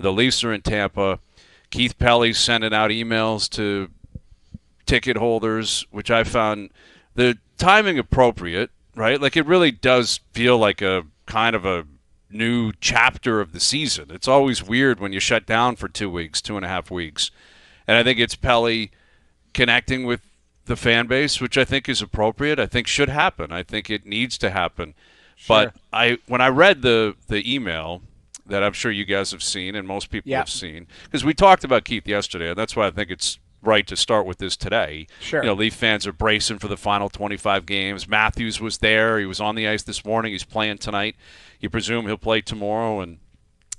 The Leafs are in Tampa. Keith Pelly's sending out emails to ticket holders, which I found the timing appropriate, right? Like, it really does feel like a kind of a new chapter of the season. It's always weird when you shut down for 2 weeks, 2.5 weeks. And I think it's Pelly connecting with the fan base, which I think is appropriate. I think should happen. I think it needs to happen. Sure. But when I read the email that I'm sure you guys have seen and most people Yeah. have seen, because we talked about Keith yesterday, and that's why I think it's right to start with this today. Sure. You know, Leaf fans are bracing for the final 25 games. Matthews was there. He was on the ice this morning. He's playing tonight. You presume he'll play tomorrow, and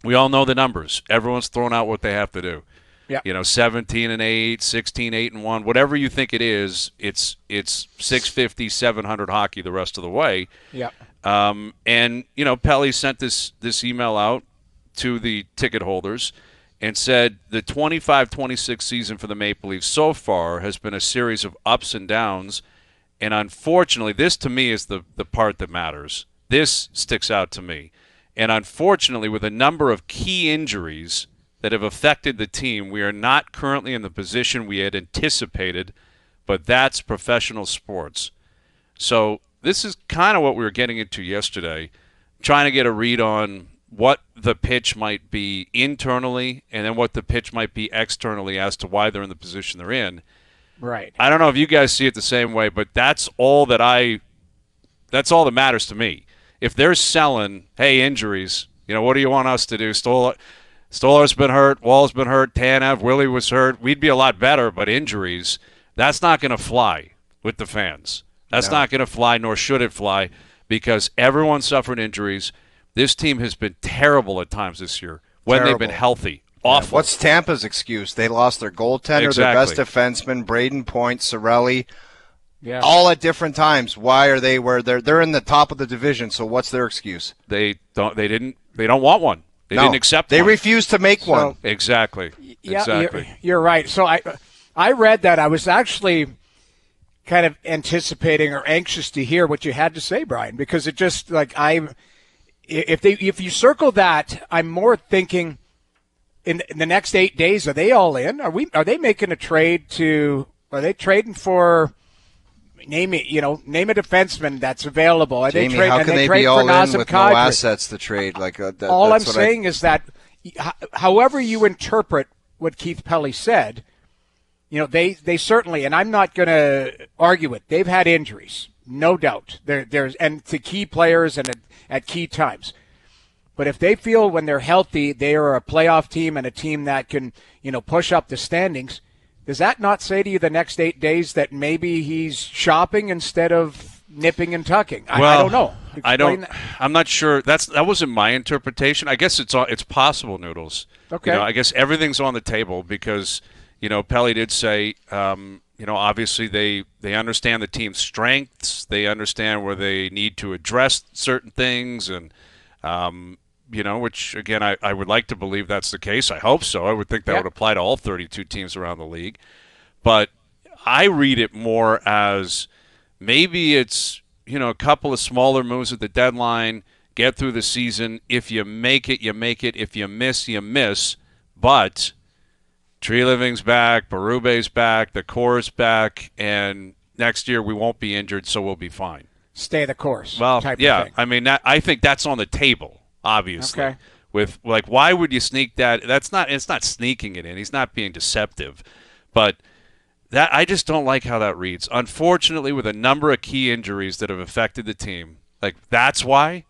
we all know the numbers. Everyone's throwing out what they have to do. Yeah. You know, 17-8, 16-8-1, whatever you think it is, it's 650, 700 hockey the rest of the way. Yeah. And, you know, Pelly sent this email out to the ticket holders and said the 25-26 season for the Maple Leafs so far has been a series of ups and downs. And unfortunately, this to me is the part that matters. This sticks out to me. And unfortunately, with a number of key injuries that have affected the team, we are not currently in the position we had anticipated, but that's professional sports. So this is kind of what we were getting into yesterday, trying to get a read on what the pitch might be internally and then what the pitch might be externally as to why they're in the position they're in. Right. I don't know if you guys see it the same way, but that's all that matters to me. If they're selling, hey, injuries, you know, what do you want us to do? Stoller's been hurt, Wall's been hurt, Tanev, Willie was hurt. We'd be a lot better, but injuries, that's not going to fly with the fans. That's not going to fly, nor should it fly, because everyone suffered injuries. This team has been terrible at times this year when they've been healthy. Awful. Yeah. What's Tampa's excuse? They lost their goaltender, their best defenseman, Braden Point, Cirelli, all at different times. Why are they where they're in the top of the division? So what's their excuse? They don't want one. They didn't accept They one. refused to make one. Exactly. Yeah, exactly. You're right. So I read that. I was actually kind of anticipating or anxious to hear what you had to say, Brian, because it just like if you circle that, I'm more thinking in the next 8 days, are they all in? Are they making a trade are they trading for name a defenseman that's available? Are Jamie, they how can they be all in with no assets to trade? All I'm saying is that however you interpret what Keith Pelly said, you know, they certainly, and I'm not going to argue it, they've had injuries, no doubt. There's and to key players and at key times. But if they feel when they're healthy they are a playoff team and a team that can, you know, push up the standings, does that not say to you the next 8 days that maybe he's shopping instead of nipping and tucking? I don't know. I'm not sure. That wasn't my interpretation. I guess it's possible, Noodles. Okay. You know, I guess everything's on the table because, you know, Pelly did say, you know, obviously they understand the team's strengths. They understand where they need to address certain things and, you know, which, again, I would like to believe that's the case. I hope so. I would think that would apply to all 32 teams around the league. But I read it more as maybe it's, you know, a couple of smaller moves at the deadline, get through the season. If you make it, you make it. If you miss, you miss. But Treliving's back, Berube's back, the core's back, and next year we won't be injured, so we'll be fine. Stay the course. Well, type yeah. of thing. I mean, I think that's on the table. Obviously, Okay. with like, why would you sneak that? It's not sneaking it in. He's not being deceptive, but that I just don't like how that reads. Unfortunately, with a number of key injuries that have affected the team, like that's why,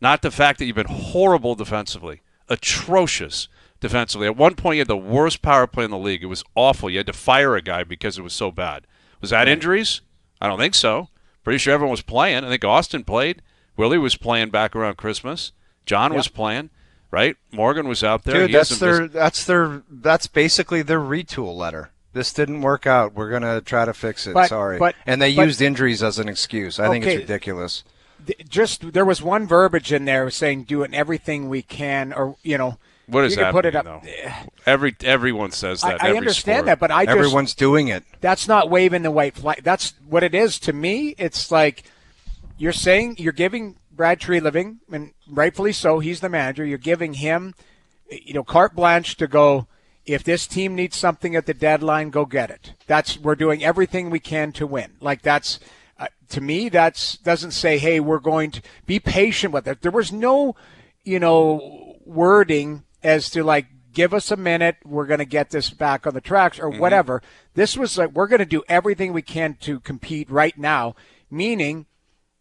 not the fact that you've been horrible defensively, atrocious defensively. At one point, you had the worst power play in the league. It was awful. You had to fire a guy because it was so bad. Was that injuries? I don't think so. Pretty sure everyone was playing. I think Austin played. Willie was playing back around Christmas. John was playing, right? Morgan was out there. Dude, that's basically their retool letter. This didn't work out. We're going to try to fix it. Sorry. And they used injuries as an excuse. I think it's ridiculous. There was one verbiage in there saying doing everything we can, or, you know, what does that put mean, it up. though? Everyone says that. I understand that, but everyone's doing it. That's not waving the white flag. That's what it is to me. It's like you're saying you're giving Brad Treliving, and rightfully so, he's the manager. You're giving him carte blanche to go. If this team needs something at the deadline, go get it. We're doing everything we can to win. Like that's. To me, that doesn't say, hey, we're going to be patient with it. There was no, wording as to like, give us a minute, we're going to get this back on the tracks or whatever. This was like, we're going to do everything we can to compete right now, meaning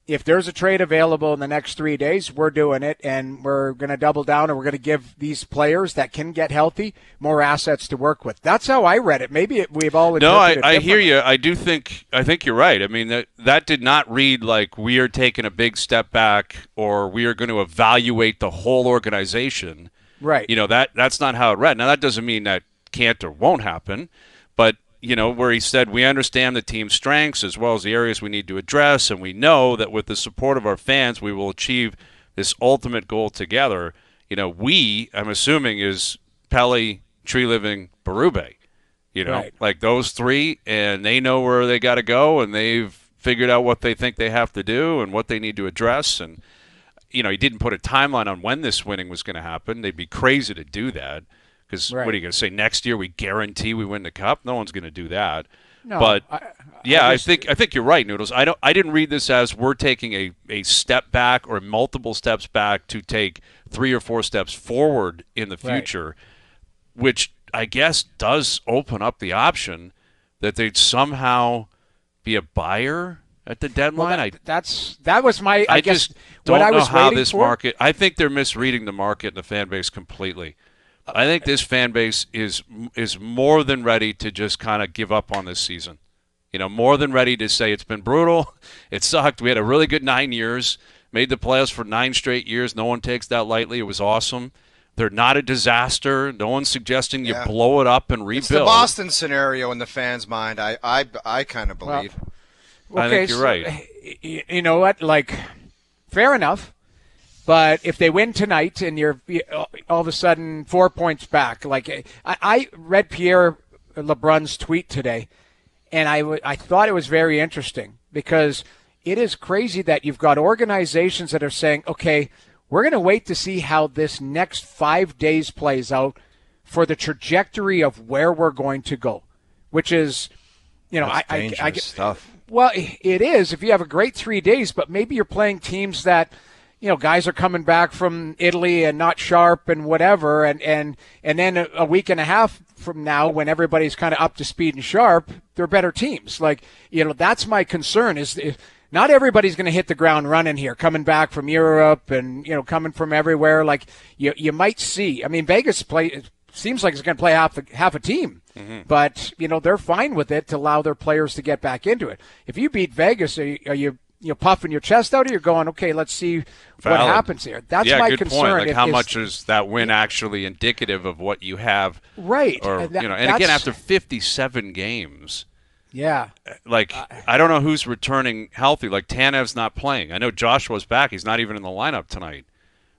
if there's a trade available in the next 3 days, we're doing it, and we're going to double down, and we're going to give these players that can get healthy more assets to work with. That's how I read it. Maybe we've all interpreted it I hear differently. you. I think you're right. I mean, that did not read like we are taking a big step back or we are going to evaluate the whole organization. Right. That's not how it read. Now, that doesn't mean that can't or won't happen, but where he said we understand the team's strengths as well as the areas we need to address, and we know that with the support of our fans, we will achieve this ultimate goal together. I'm assuming, is Pelle, Tree Living, Berube. Right. Like those three, and they know where they got to go, and they've figured out what they think they have to do and what they need to address. And, he didn't put a timeline on when this winning was going to happen. They'd be crazy to do that. Because What are you going to say? Next year we guarantee we win the cup? No one's going to do that. No, but I think you're right, Noodles. I didn't read this as we're taking a step back or multiple steps back to take 3 or 4 steps forward in the future, which I guess does open up the option that they'd somehow be a buyer at the deadline. Well, that was my. I guess just don't what I was know how waiting this for. market. I think they're misreading the market and the fan base completely. I think this fan base is more than ready to just kind of give up on this season. More than ready to say it's been brutal. It sucked. We had a really good 9 years, made the playoffs for 9 straight years. No one takes that lightly. It was awesome. They're not a disaster. No one's suggesting you blow it up and rebuild. It's the Boston scenario in the fans' mind. I kind of believe. I think you're right. You know what? Like, fair enough. But if they win tonight and you're all of a sudden 4 points back, like I read Pierre LeBrun's tweet today, and I thought it was very interesting because it is crazy that you've got organizations that are saying, okay, we're going to wait to see how this next 5 days plays out for the trajectory of where we're going to go, which is, dangerous stuff. Well, it is if you have a great 3 days, but maybe you're playing teams that – guys are coming back from Italy and not sharp and whatever, and then a week and a half from now, when everybody's kind of up to speed and sharp, they're better teams. Like, that's my concern is not everybody's going to hit the ground running here, coming back from Europe and, coming from everywhere. Like, you might see. I mean, Vegas seems like it's going to play half a team, but, they're fine with it to allow their players to get back into it. If you beat Vegas, are you puffing your chest out, or you're going, okay, let's see what happens here. That's my good concern. Point. Like, how much is that win actually indicative of what you have? Right. Or and again, after 57 games. Yeah. Like, I don't know who's returning healthy. Like, Tanev's not playing. I know Joshua's back. He's not even in the lineup tonight.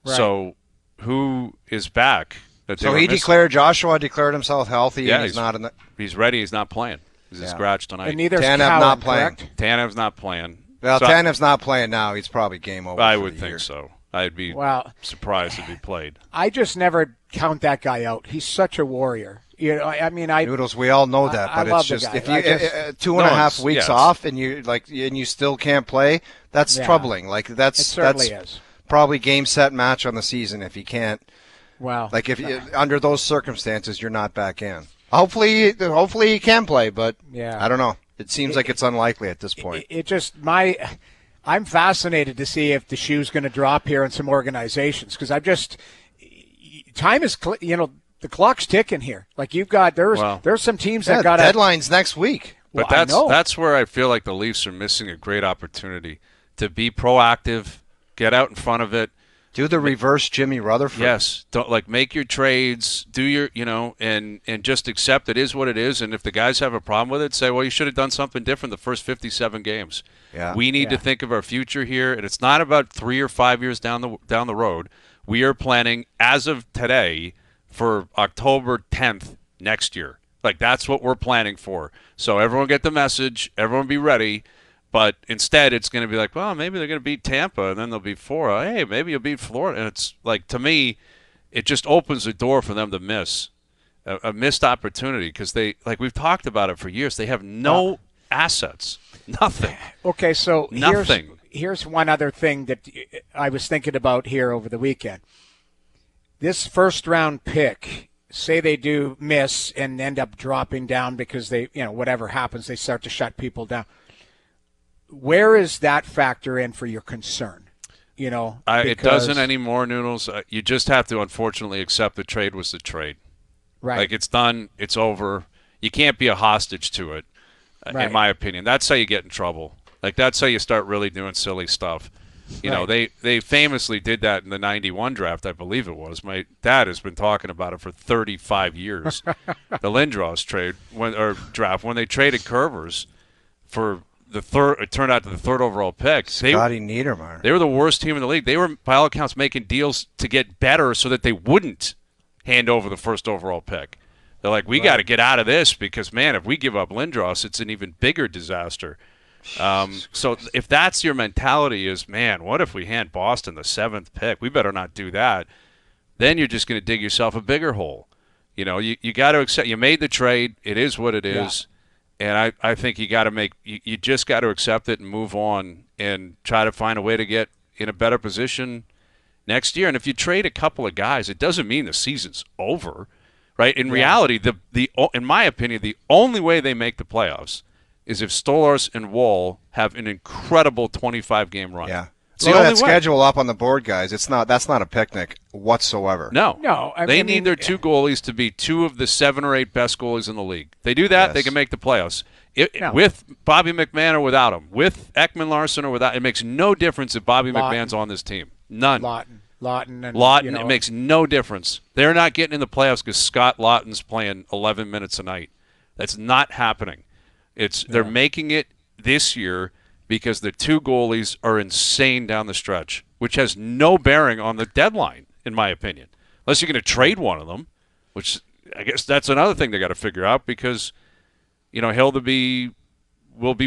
Right. So, who is back? Joshua declared himself healthy. Yeah, and he's not in the. He's ready. He's not playing. He's a scratch tonight. And neither is Tanev not playing. Correct? Tanev's not playing. Well, Tanev's not playing now. He's probably game over. I would think so. I'd be surprised if he played. I just never count that guy out. He's such a warrior. Noodles. We all know that, but it's just if you 2.5 weeks off and you still can't play, that's troubling. Like that's probably game set match on the season if you can't. Wow. Like if under those circumstances you're not back in. Hopefully he can play, but I don't know. It seems like it's unlikely at this point. I'm fascinated to see if the shoe's going to drop here in some organizations because time is, the clock's ticking here. Like there's some teams that got deadlines next week. But that's where I feel like the Leafs are missing a great opportunity to be proactive, get out in front of it. Do the reverse Jimmy Rutherford. Yes. Don't make your trades, do your, and just accept it is what it is. And if the guys have a problem with it, say, well, you should have done something different the first 57 games. Yeah. We need to think of our future here. And it's not about 3 or 5 years down the road. We are planning as of today for October 10th next year. Like that's what we're planning for. So everyone get the message. Everyone be ready. But instead, it's going to be like, well, maybe they're going to beat Tampa, and then they'll beat Florida. Hey, maybe you'll beat Florida. And it's like, to me, it just opens the door for them to miss a missed opportunity because they, like we've talked about it for years, they have no assets, nothing. Okay, so nothing. Here's one other thing that I was thinking about here over the weekend. This first-round pick, say they do miss and end up dropping down because they, whatever happens, they start to shut people down. Where is that factor in for your concern? It doesn't anymore, Noodles. You just have to, unfortunately, accept the trade was the trade. Right. Like, it's done. It's over. You can't be a hostage to it, in my opinion. That's how you get in trouble. Like, that's how you start really doing silly stuff. You know, they famously did that in the 91 draft, I believe it was. My dad has been talking about it for 35 years. The Lindros draft, when they traded Curvers for the third, it turned out to the third overall pick. Scotty Niedermayer. They were the worst team in the league. They were, by all accounts, making deals to get better so that they wouldn't hand over the first overall pick. They're like, we got to get out of this because, man, if we give up Lindros, it's an even bigger disaster. So if that's your mentality is, man, what if we hand Boston the 7th pick? We better not do that. Then you're just going to dig yourself a bigger hole. You got to accept. You made the trade. It is what it is. And I think you got to you just got to accept it and move on and try to find a way to get in a better position next year. And if you trade a couple of guys, it doesn't mean the season's over, right? In reality, in my opinion, the only way they make the playoffs is if Stolarz and Wall have an incredible 25-game run. Yeah. Look at that schedule up on the board, guys. That's not a picnic whatsoever. No. They need their two goalies to be two of the 7 or 8 best goalies in the league. They do that, they can make the playoffs. With Bobby McMahon or without him, with Ekman Larsson or without, it makes no difference if Bobby McMahon's on this team. None. Lawton. It makes no difference. They're not getting in the playoffs because Scott Lawton's playing 11 minutes a night. That's not happening. They're making it this year because the two goalies are insane down the stretch, which has no bearing on the deadline, in my opinion. Unless you're going to trade one of them, which I guess that's another thing they got to figure out because, Hilda will be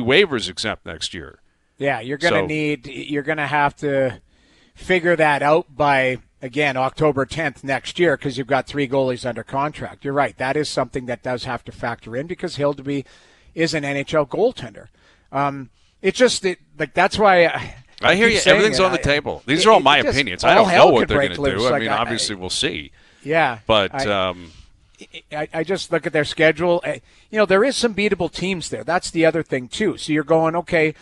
waivers exempt next year. Yeah, you're going to have to figure that out by, again, October 10th next year because you've got 3 goalies under contract. You're right. That is something that does have to factor in because Hildeby is an NHL goaltender. It's just that's why I hear you. Everything's on the table. These are all my opinions. I don't know what they're going to do. I mean, obviously, we'll see. Yeah. But I just look at their schedule. There is some beatable teams there. That's the other thing, too. So you're going, okay,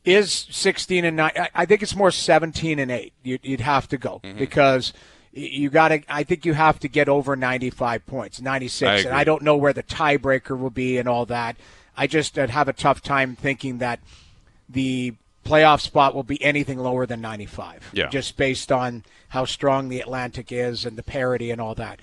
is 16-9? I think it's more 17-8. You'd have to go because I think you have to get over 95 points, 96. And I don't know where the tiebreaker will be and all that. I just have a tough time thinking that the playoff spot will be anything lower than 95, just based on how strong the Atlantic is and the parity and all that.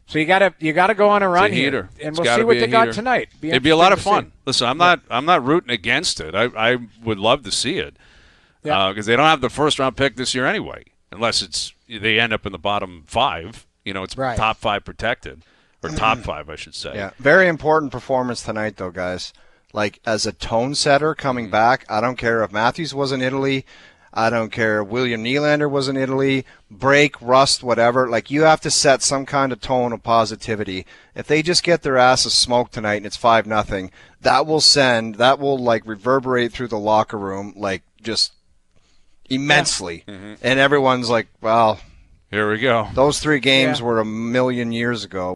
So you gotta go on a run here, and we'll see what they got tonight. It'd be a lot of fun. Listen, I'm not rooting against it. I would love to see it because they don't have the first round pick this year anyway, unless they end up in the bottom 5. It's top 5 protected. Or top 5, I should say. Yeah, very important performance tonight, though, guys. Like, as a tone setter coming back, I don't care if Matthews was in Italy. I don't care if William Nylander was in Italy. Break, rust, whatever. Like, you have to set some kind of tone of positivity. If they just get their asses smoked tonight and it's 5-0, that will reverberate through the locker room, just immensely. Yeah. Mm-hmm. And everyone's like, well, here we go. Those 3 games were a million years ago.